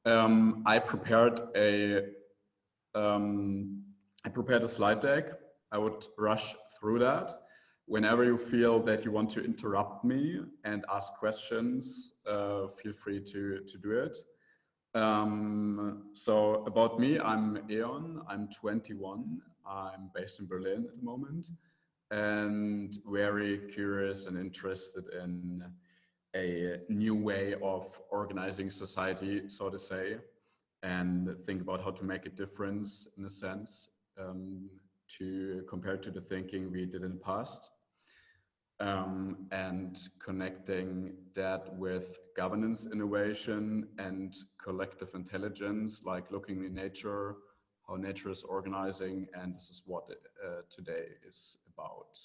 I prepared a slide deck. I would rush through that. Whenever you feel that you want to interrupt me and ask questions, feel free to do it. So about me, I'm Aeon, I'm 21, I'm based in Berlin at the moment, and very curious and interested in a new way of organizing society, so to say, and think about how to make a difference in a sense, to compare to the thinking we did in the past. And connecting that with governance innovation and collective intelligence, like looking in nature, how nature is organizing, and this is what today is about.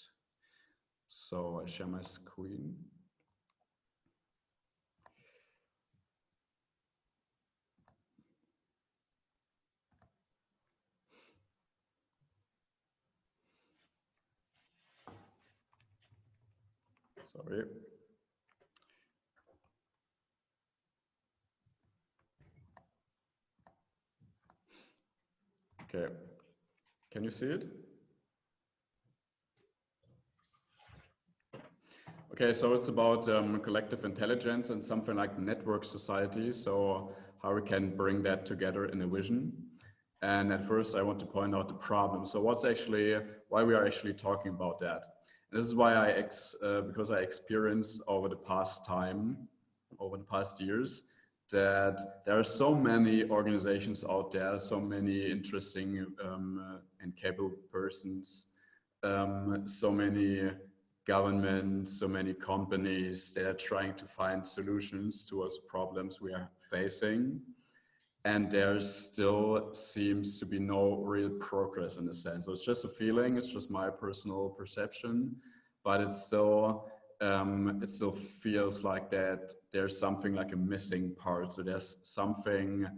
So I share my screen. Sorry. Okay, can you see it? Okay, so it's about collective intelligence and something like network society. So how we can bring that together in a vision. And at first I want to point out the problem. So why we are actually talking about that. And this is why because I experienced over the past years, that there are so many organizations out there, so many interesting and capable persons, so many governments, so many companies that are trying to find solutions towards problems we are facing. And there still seems to be no real progress in a sense. So it's just a feeling, it's just my personal perception, but it still feels like that there's something like a missing part. So there's something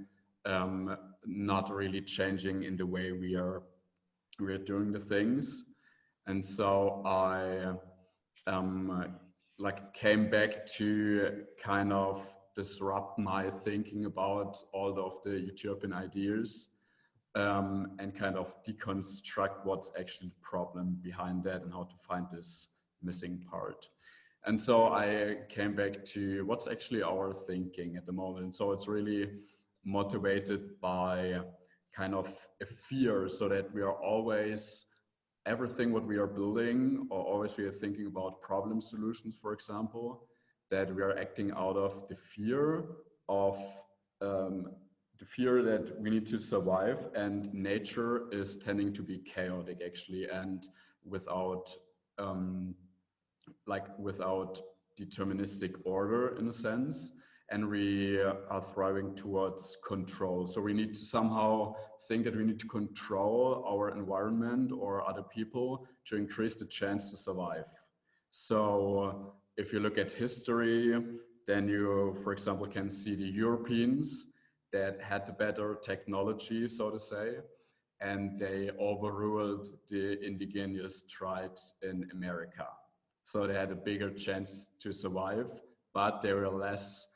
not really changing in the way we're doing the things. And so I came back to kind of disrupt my thinking about all of the utopian ideas, and kind of deconstruct what's actually the problem behind that and how to find this missing part. And so I came back to what's actually our thinking at the moment. So it's really motivated by kind of a fear, so that we are always, everything what we are building, or always we are thinking about problem solutions, for example, that we are acting out of the fear of that we need to survive, and nature is tending to be chaotic actually, and without without deterministic order in a sense, and we are thriving towards control. So we need to somehow think that we need to control our environment or other people to increase the chance to survive. So if you look at history, then you, for example, can see the Europeans that had the better technology, so to say, and they overruled the indigenous tribes in America. So they had a bigger chance to survive, but they were less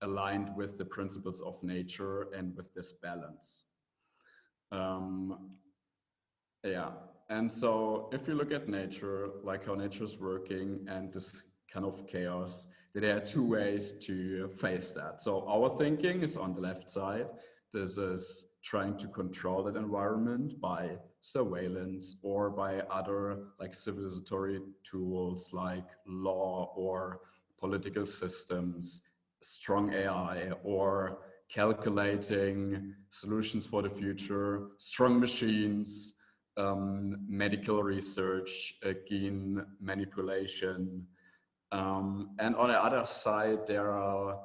aligned with the principles of nature and with this balance. Yeah, and so if you look at nature, like how nature is working and this kind of chaos, there are two ways to face that. So our thinking is on the left side. This is trying to control that environment by surveillance or by other civilizatory tools like law or political systems, strong AI, or calculating solutions for the future, strong machines, medical research, gene manipulation. And on the other side, there are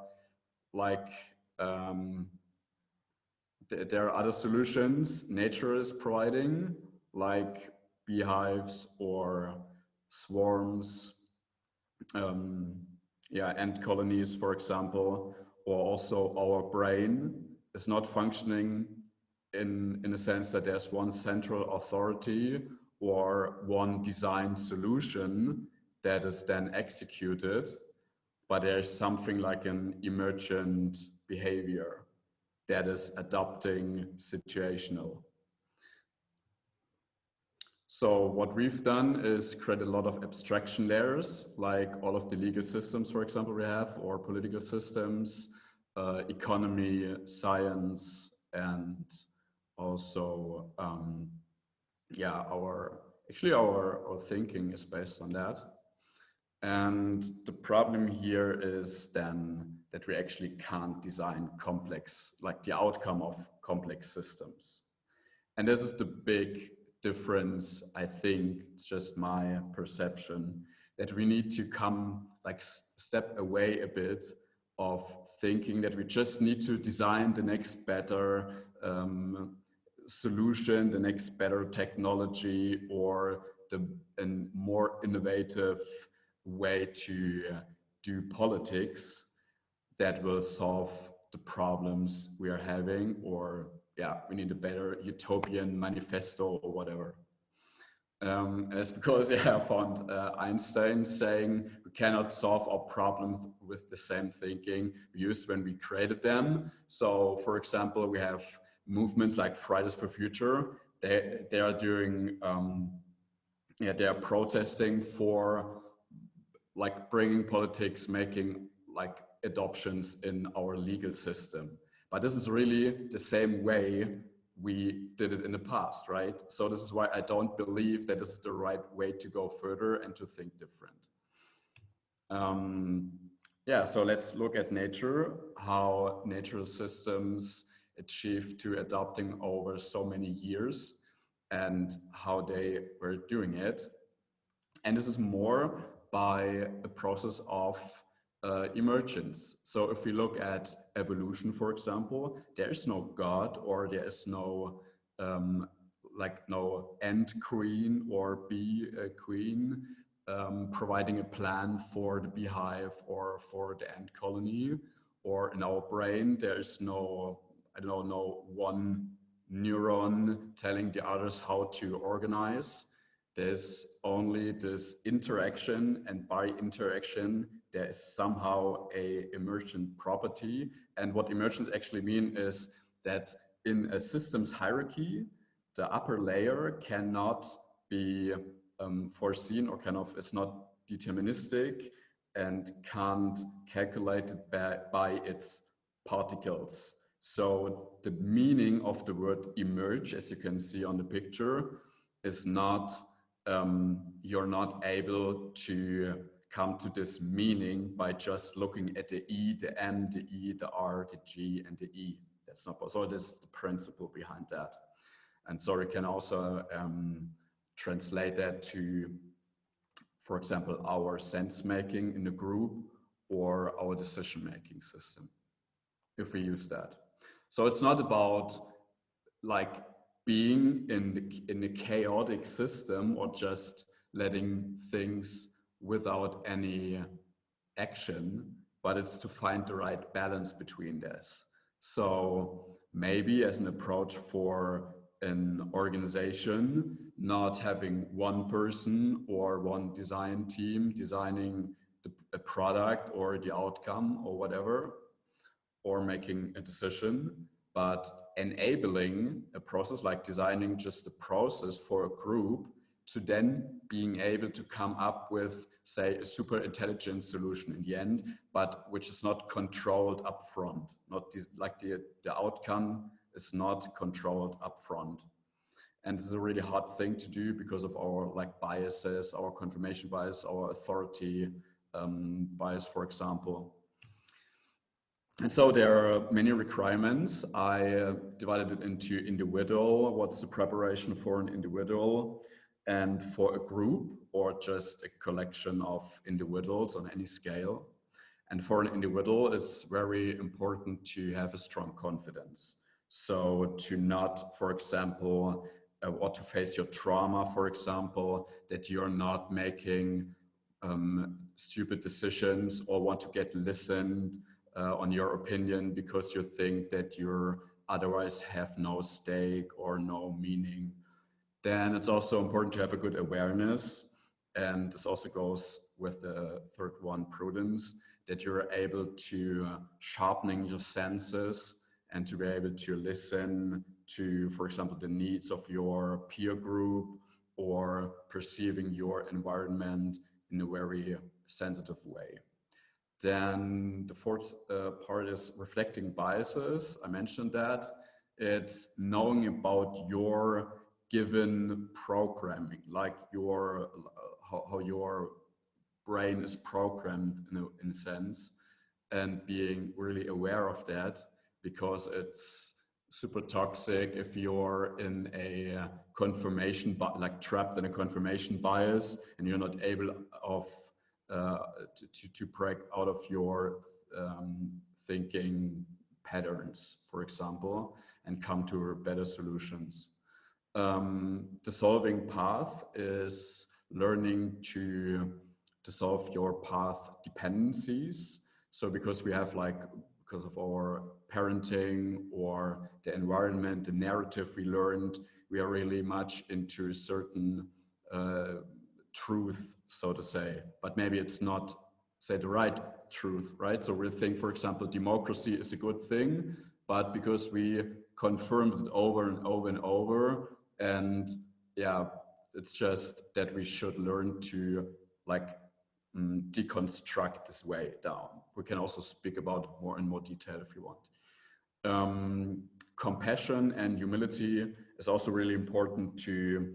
there are other solutions nature is providing, like beehives or swarms, ant colonies, for example, or also our brain is not functioning in a sense that there's one central authority or one design solution that is then executed, but there's something like an emergent behavior. that is adopting situational. So what we've done is create a lot of abstraction layers, like all of the legal systems, for example, we have, or political systems, economy, science, and also, yeah, our thinking is based on that. And the problem here is then that we actually can't design complex, like the outcome of complex systems. And this is the big difference, I think, it's just my perception, that we need to come like step away a bit of thinking that we just need to design the next better solution, the next better technology, or a more innovative way to do politics that will solve the problems we are having, or yeah, we need a better utopian manifesto or whatever. And it's because I found Einstein saying we cannot solve our problems with the same thinking we used when we created them. So, for example, we have movements like Fridays for Future. They are doing they are protesting for like bringing politics, making like adoptions in our legal system. But this is really the same way we did it in the past, right? So this is why I don't believe that this is the right way to go further and to think different. Yeah, so let's look at nature, how natural systems achieved to adopting over so many years and how they were doing it. And this is more by a process of emergence. So if we look at evolution, for example, there is no God, or there is no like no ant queen or bee queen providing a plan for the beehive or for the ant colony. Or in our brain, there is no, I don't know, one neuron telling the others how to organize. There's only this interaction, and by interaction, there is somehow a emergent property. And what emergence actually mean is that in a systems hierarchy, the upper layer cannot be foreseen, or is not deterministic and can't calculate it by its particles. So the meaning of the word emerge, as you can see on the picture, is not you're not able to come to this meaning by just looking at the E, the M, the E, the R, the G, and the E. That's not possible. So this is the principle behind that. And so we can also translate that to, for example, our sense making in a group or our decision making system, if we use that. So it's not about like being in a chaotic system or just letting things without any action, but it's to find the right balance between this. So maybe as an approach for an organization, not having one person or one design team designing a product or the outcome or whatever, or making a decision, but enabling a process, like designing just a process for a group to then being able to come up with, say, a super intelligent solution in the end, but which is not controlled upfront. Not like the outcome is not controlled upfront. And this is a really hard thing to do because of our like biases, our confirmation bias, our authority bias, for example. And so there are many requirements. I divided it into individual, what's the preparation for an individual, and for a group, or just a collection of individuals on any scale. And for an individual, it's very important to have a strong confidence. So to not, for example, or to face your trauma, for example, that you're not making stupid decisions or want to get listened on your opinion because you think that you otherwise have no stake or no meaning. Then it's also important to have a good awareness. And this also goes with the third one, prudence, that you're able to sharpening your senses and to be able to listen to, for example, the needs of your peer group or perceiving your environment in a very sensitive way. Then the fourth part is reflecting biases. I mentioned that. It's knowing about your given programming, like your how your brain is programmed in a sense, and being really aware of that, because it's super toxic if you're in a confirmation, like trapped in a confirmation bias, and you're not able of uh, to break out of your thinking patterns, for example, and come to better solutions. The solving path is learning to solve your path dependencies. So because we have like, because of our parenting or the environment, the narrative we learned, we are really much into a certain truth, so to say, but maybe it's not, say, the right truth, right? So we think, for example, democracy is a good thing, but because we confirmed it over and over and over, and yeah, it's just that we should learn to like deconstruct this way down. We can also speak about it more in more detail if you want. Compassion and humility is also really important to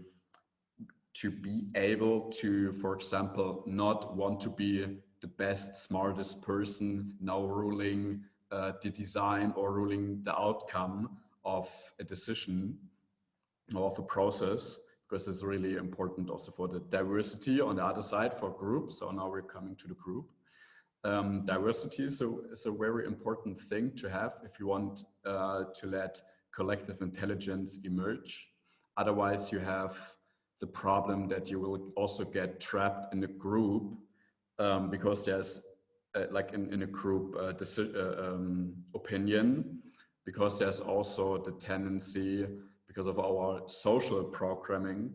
be able to, for example, not want to be the best, smartest person now ruling the design or ruling the outcome of a decision or of a process, because it's really important also for the diversity on the other side for groups. So now we're coming to the group. Diversity is a very important thing to have if you want to let collective intelligence emerge. Otherwise, you have the problem that you will also get trapped in a group, because there's like in a group opinion, because there's also the tendency, because of our social programming,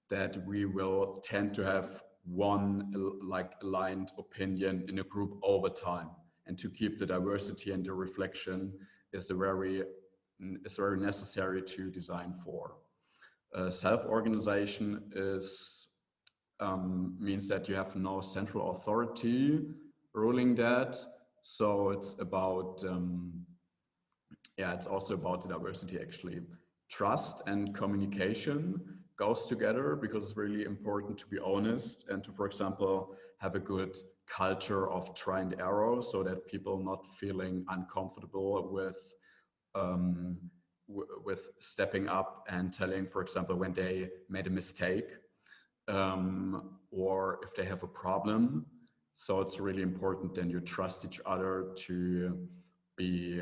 that we will tend to have one like aligned opinion in a group over time, and to keep the diversity and the reflection is very necessary to design for. Self-organization is means that you have no central authority ruling that. So it's about yeah, it's also about the diversity actually. Trust and communication goes together, because it's really important to be honest and to, for example, have a good culture of try and error, so that people not feeling uncomfortable um, with stepping up and telling, for example, when they made a mistake, or if they have a problem. So it's really important then you trust each other to be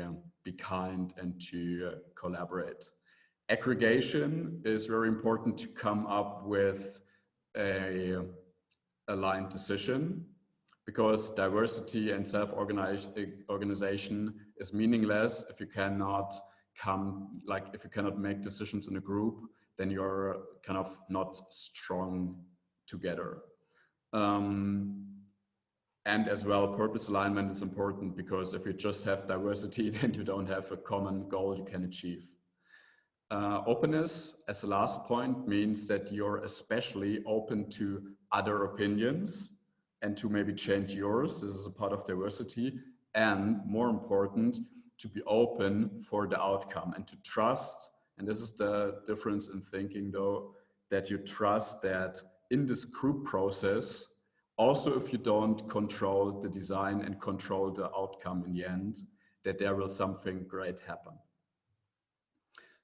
kind and to collaborate. Aggregation is very important to come up with a aligned decision, because diversity and self-organization is meaningless if you cannot if you cannot make decisions in a group, then you're kind of not strong together. And as well, purpose alignment is important, because if you just have diversity, then you don't have a common goal you can achieve. Openness, as the last point, means that you're especially open to other opinions and to maybe change yours. This is a part of diversity. And more important, to be open for the outcome and to trust. And this is the difference in thinking, though, that you trust that in this group process, also if you don't control the design and control the outcome in the end, that there will something great happen.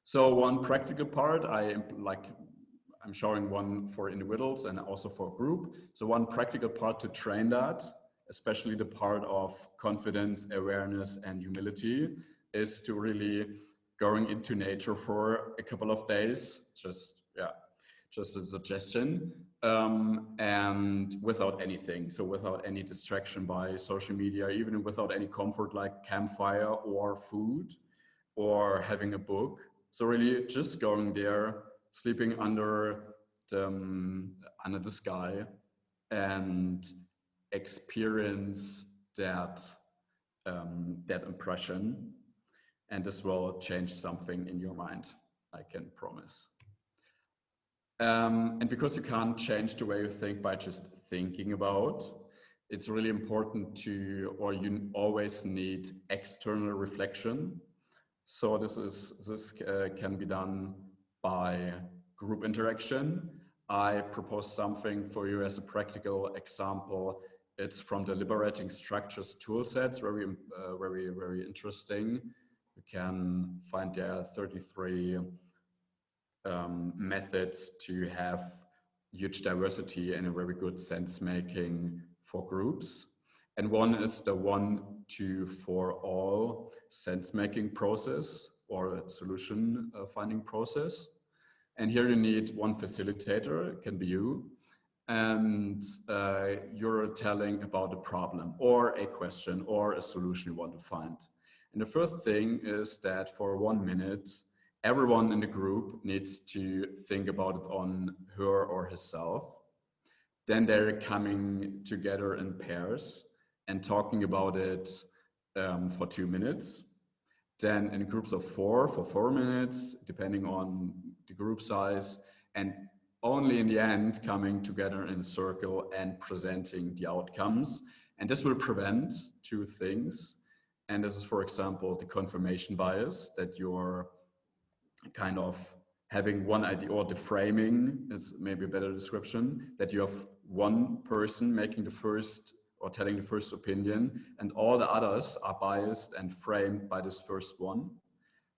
So one practical part, I'm showing one for individuals and also for group. So one practical part to train that, especially the part of confidence, awareness, and humility, is to really going into nature for a couple of days. Just a suggestion, and without anything. So without any distraction by social media, even without any comfort like campfire or food or having a book. So really just going there, sleeping under the sky, and experience that impression. And this will change something in your mind, I can promise. And because you can't change the way you think by just thinking about, it's really important to, or you always need external reflection. So this can be done by group interaction. I propose something for you as a practical example. It's from the Liberating Structures toolsets, very interesting. You can find there 33 methods to have huge diversity and a very good sense making for groups. And one is the 1, 2, 4 all sense making process or solution finding process. And here you need one facilitator, it can be you, and you're telling about a problem or a question or a solution you want to find. And the first thing is that for 1 minute, everyone in the group needs to think about it on her or herself. Then they're coming together in pairs and talking about it for 2 minutes. Then in groups of 4 for 4 minutes, depending on the group size, and only in the end coming together in a circle and presenting the outcomes. And this will prevent 2 things. And this is, for example, the confirmation bias, that you're kind of having one idea, or the framing is maybe a better description, that you have one person making the first or telling the first opinion, and all the others are biased and framed by this first one.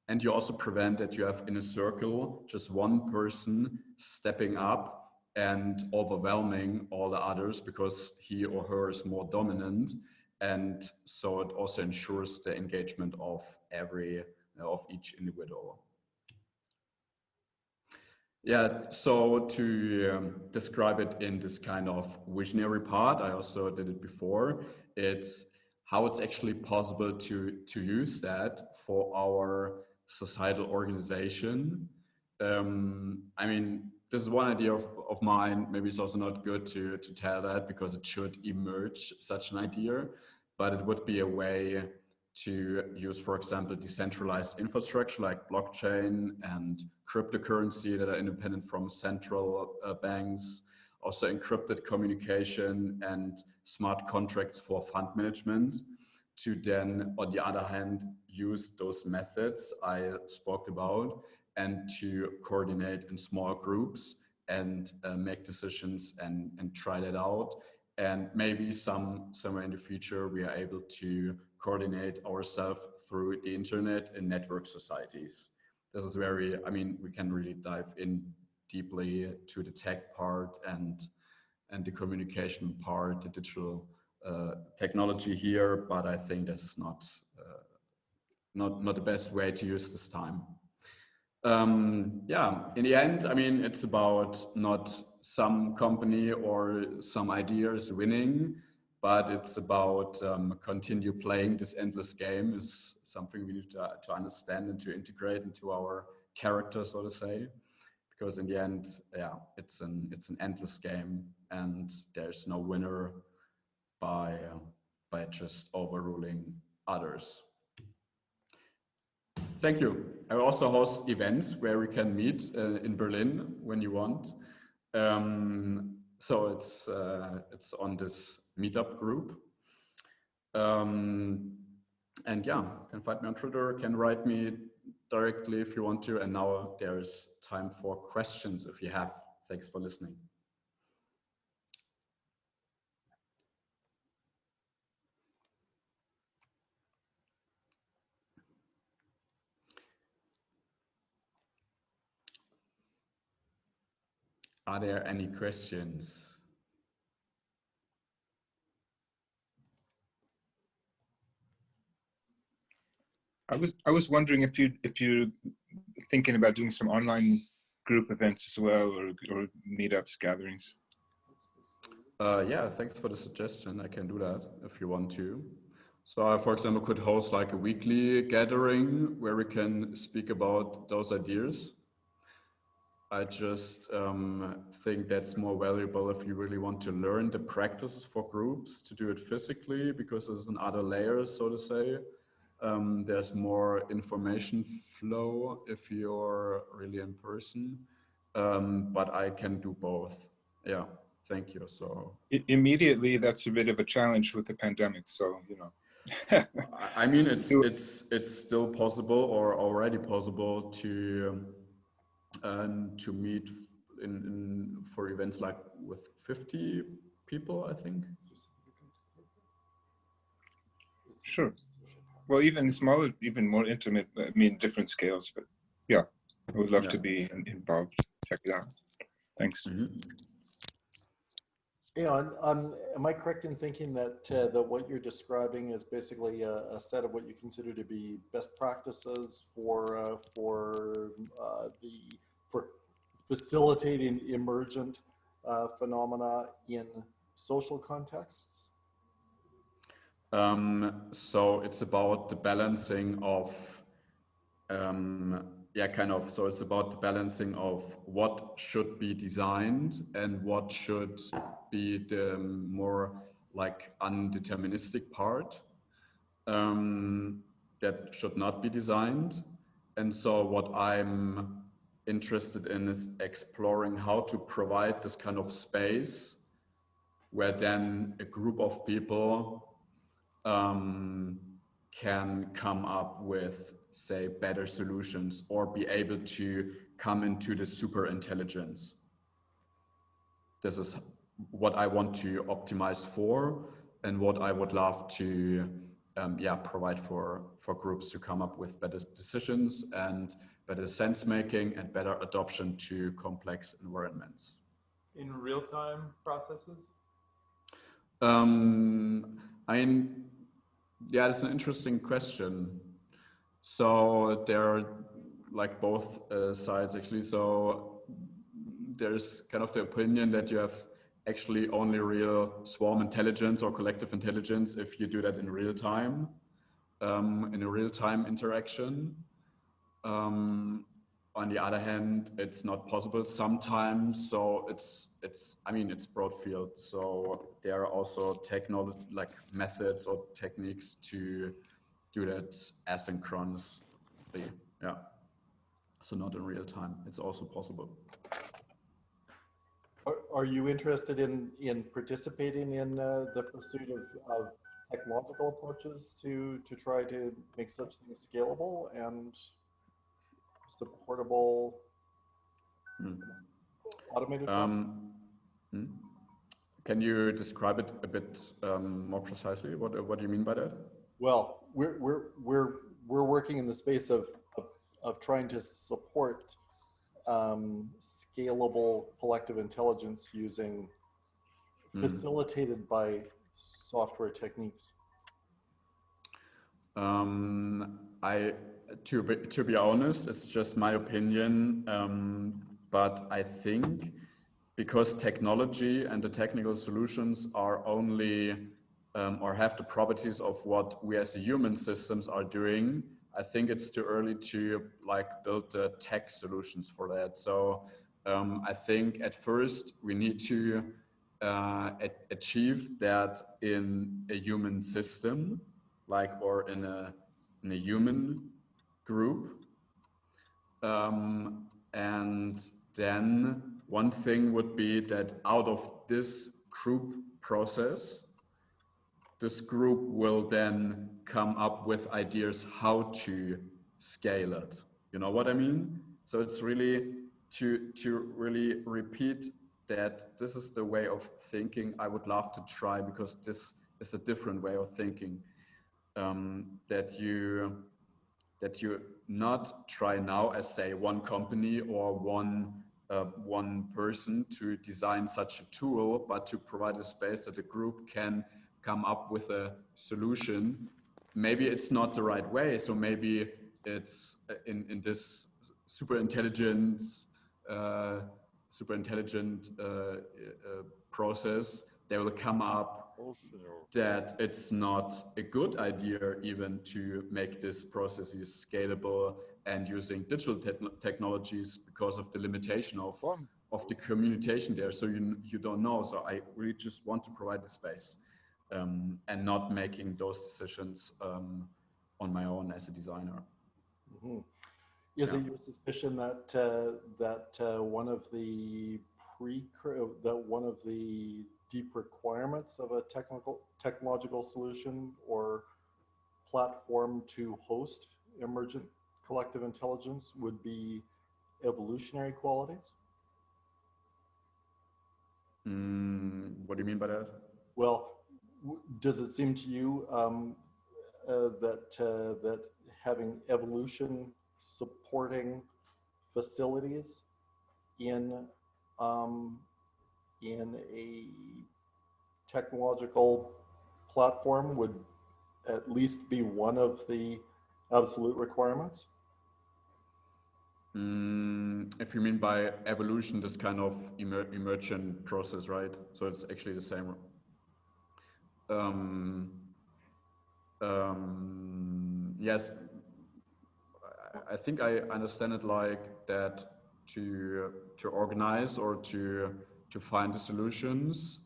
And you also prevent that you have in a circle just one person stepping up and overwhelming all the others because he or her is more dominant. And so it also ensures the engagement of each individual. Yeah, so to describe it in this kind of visionary part, I also did it before. It's how it's actually possible to use that for our societal organization. I mean, this is one idea of mine. Maybe it's also not good to tell that because it should emerge such an idea, but it would be a way to use, for example, decentralized infrastructure like blockchain and cryptocurrency that are independent from central banks, also encrypted communication and smart contracts for fund management, to then, on the other hand, use those methods I spoke about and to coordinate in small groups and make decisions and try that out. And maybe somewhere in the future, we are able to coordinate ourselves through the internet in network societies. This is very, I mean, we can really dive in deeply to the tech part and the communication part, the digital technology here, but I think this is not the best way to use this time. Yeah, in the end, I mean, it's about not some company or some ideas winning, but it's about continue playing this endless game is something we need to understand and to integrate into our character, so to say, because in the end, yeah, it's an endless game, and there's no winner by just overruling others. Thank you. I also host events where we can meet in Berlin when you want. So it's on this meetup group. And yeah, you can find me on Twitter, can write me directly if you want to. And now there's time for questions if you have. Thanks for listening. Are there any questions? I was wondering if you're thinking about doing some online group events as well, or meetups, gatherings. Yeah, thanks for the suggestion. I can do that if you want to. So I, for example, could host like a weekly gathering where we can speak about those ideas. I just think that's more valuable if you really want to learn the practices for groups to do it physically, because there's another layer, so to say. There's more information flow if you're really in person, but I can do both. Yeah, thank you. So Immediately, that's a bit of a challenge with the pandemic. So, you know. I mean, it's still possible or already possible to meet in for events like with 50 people, I think. Sure. Well, even smaller, even more intimate, I mean, different scales, but yeah, I would love to be involved. Check it out. Thanks. Yeah, am I correct in thinking that that what you're describing is basically a set of what you consider to be best practices for facilitating emergent phenomena in social contexts? So it's about the balancing of so it's about the balancing of what should be designed and what should be the more like undeterministic part that should not be designed. And so what I'm interested in is exploring how to provide this kind of space where then a group of people can come up with, say, better solutions or be able to come into the super intelligence. This is what I want to optimize for and what I would love to provide for groups to come up with better decisions and better sense making and better adoption to complex environments. In real-time processes? Yeah, that's an interesting question. So there are like both sides actually. So there's kind of the opinion that you have actually only real swarm intelligence or collective intelligence if you do that in real time, in a real-time interaction. On the other hand, it's not possible sometimes. So it's broad field. So there are also technology, like methods or techniques to do that asynchronously. Yeah. So not in real time. It's also possible. Are you interested in participating in the pursuit of technological approaches to try to make such things scalable and supportable, automated? Can you describe it a bit more precisely? What do you mean by that? Well, we're working in the space of trying to support scalable collective intelligence using facilitated by software techniques. To be honest, it's just my opinion, but I think because technology and the technical solutions are only or have the properties of what we as human systems are doing, I think it's too early to like build tech solutions for that. So I think at first we need to achieve that in a human system, like or in a human group, and then one thing would be that out of this group process, this group will then come up with ideas how to scale it. You know what I mean? So it's really to really repeat that this is the way of thinking I would love to try, because this is a different way of thinking, that you not try now as say one company or one person to design such a tool, but to provide a space that a group can come up with a solution. Maybe it's not the right way, so maybe it's in this super intelligent process, they will come up that it's not a good idea even to make these processes scalable and using digital technologies because of the limitation of the communication there. So you don't know. So I really just want to provide the space and not making those decisions on my own as a designer. Mm-hmm. Is it your suspicion that one of the deep requirements of a technological solution or platform to host emergent collective intelligence would be evolutionary qualities? What do you mean by that? Well, does it seem to you that having evolution supporting facilities in a technological platform would at least be one of the absolute requirements? If you mean by evolution, this kind of emergent process, right? So it's actually the same. Yes, I think I understand it like that to organize or to find the solutions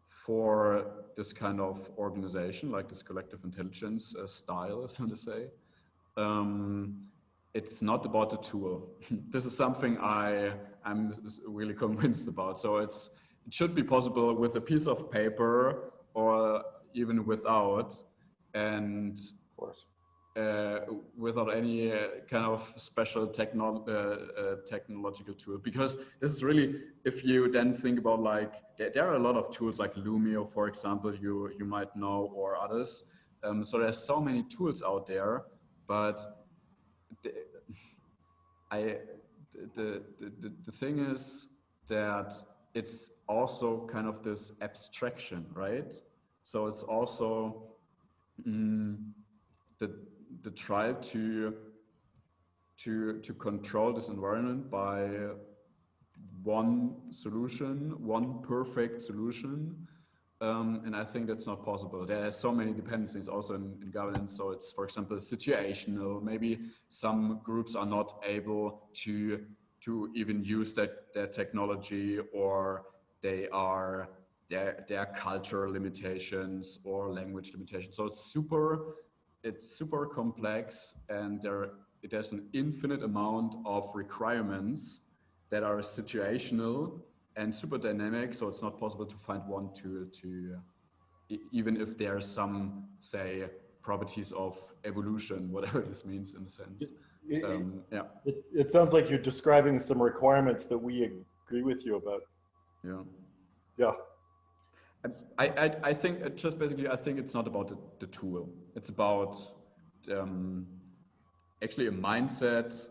for this kind of organization, like this collective intelligence style, so to say. It's not about the tool. This is something I'm really convinced about. So it should be possible with a piece of paper or even without, and Of course. without any kind of special technological tool. Because this is really, if you then think about like, there are a lot of tools like Lumio, for example, you might know, or others. So there's so many tools out there, but the thing is that it's also kind of this abstraction, right? So it's also the try to control this environment by one solution, one perfect solution. And I think that's not possible. There are so many dependencies also in governance. So it's, for example, situational. Maybe some groups are not able to even use their technology, or there are cultural limitations or language limitations. So it's super complex, and there's an infinite amount of requirements that are situational and super dynamic, so it's not possible to find one tool to, even if there are some, say, properties of evolution, whatever this means in a sense. It sounds like you're describing some requirements that we agree with you about. Yeah. I think just basically, I think it's not about the tool. It's about actually a mindset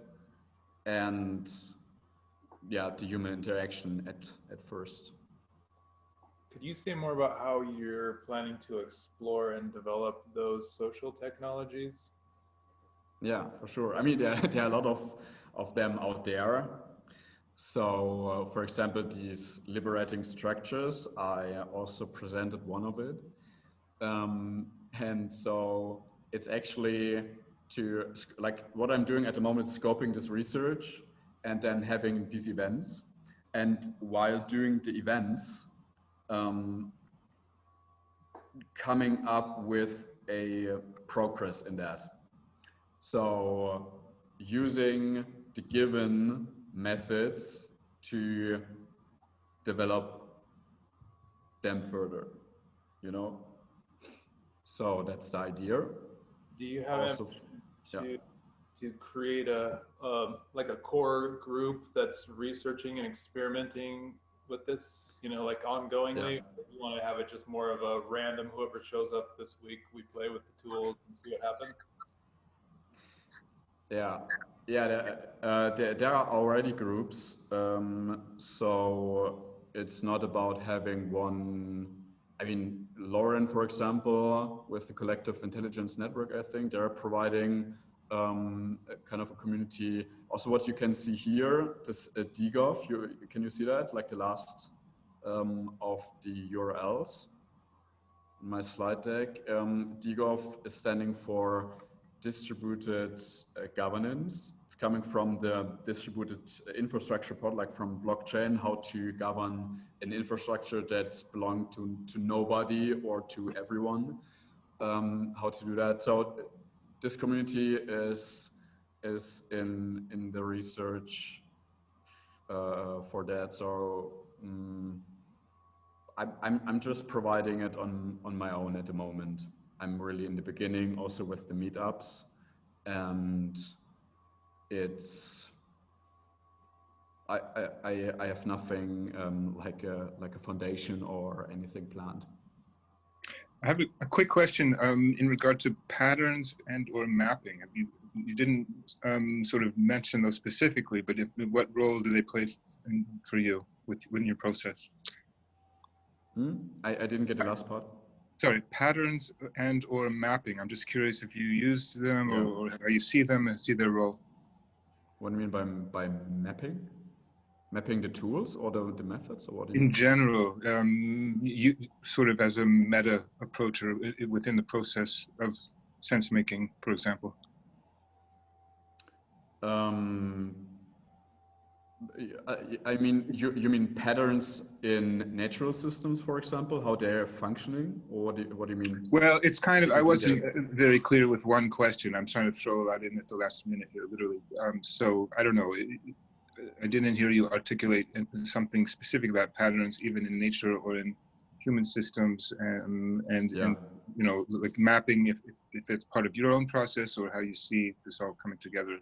and the human interaction at first. Could you say more about how you're planning to explore and develop those social technologies? Yeah, for sure. I mean, there are a lot of them out there. So, for example, these liberating structures, I also presented one of it. And so it's actually like what I'm doing at the moment, scoping this research and then having these events. And while doing the events, coming up with a progress in that. So using the given methods to develop them further, So that's the idea. Do you have also, to create a core group that's researching and experimenting with this, like ongoingly? You want to have it just more of a random, whoever shows up this week, we play with the tools and see what happens? There are already groups, so it's not about having one. I mean, Lauren, for example, with the Collective Intelligence Network, I think they're providing kind of a community. Also, what you can see here, this DGOF, can you see that? Like the last of the URLs in my slide deck. DGOF is standing for distributed governance. It's coming from the distributed infrastructure part, like from blockchain, how to govern an infrastructure that's belong to nobody or to everyone, how to do that. So this community is in the research for that. So I'm just providing it on my own at the moment. I'm really in the beginning, also with the meetups, and it's I have nothing like a foundation or anything planned. I have a quick question in regard to patterns and or mapping. You didn't sort of mention those specifically, but what role do they play for you within your process? I didn't get the last part. Sorry, patterns and or mapping. I'm just curious if you used them or how you see them and see their role. What do you mean by mapping? Mapping the tools or the methods, or what do you in mean? general, you sort of as a meta approach or within the process of sense making, for example? I mean, you mean patterns in natural systems, for example, how they're functioning, or what do you mean? Well, it's kind of, I wasn't very clear with one question. I'm trying to throw that in at the last minute here, literally. So I don't know. I didn't hear you articulate something specific about patterns, even in nature or in human systems, and you know, like mapping, if it's part of your own process, or how you see this all coming together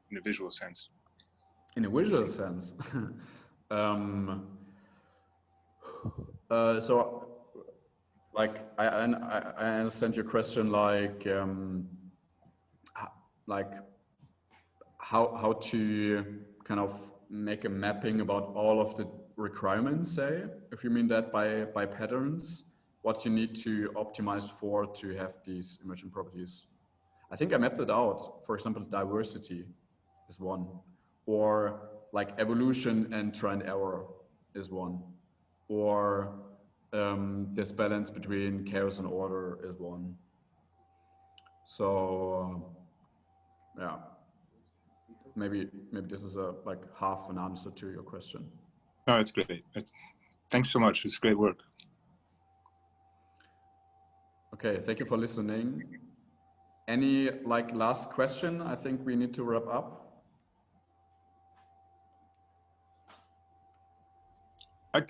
in a visual sense. In a visual sense, so like I understand your question, like how to kind of make a mapping about all of the requirements, say, if you mean that by patterns, what you need to optimize for to have these emergent properties. I think I mapped it out. For example, diversity is one, or like evolution and try and error is one, or this balance between chaos and order is one. So yeah, maybe this is a like half an answer to your question. No, it's great. Thanks so much. It's great work. Okay, thank you for listening. Any like last question? I think we need to wrap up.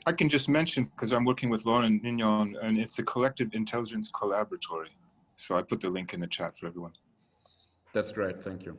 I can just mention, because I'm working with Lauren Mignon, and it's a collective intelligence collaboratory. So I put the link in the chat for everyone. That's great. Thank you.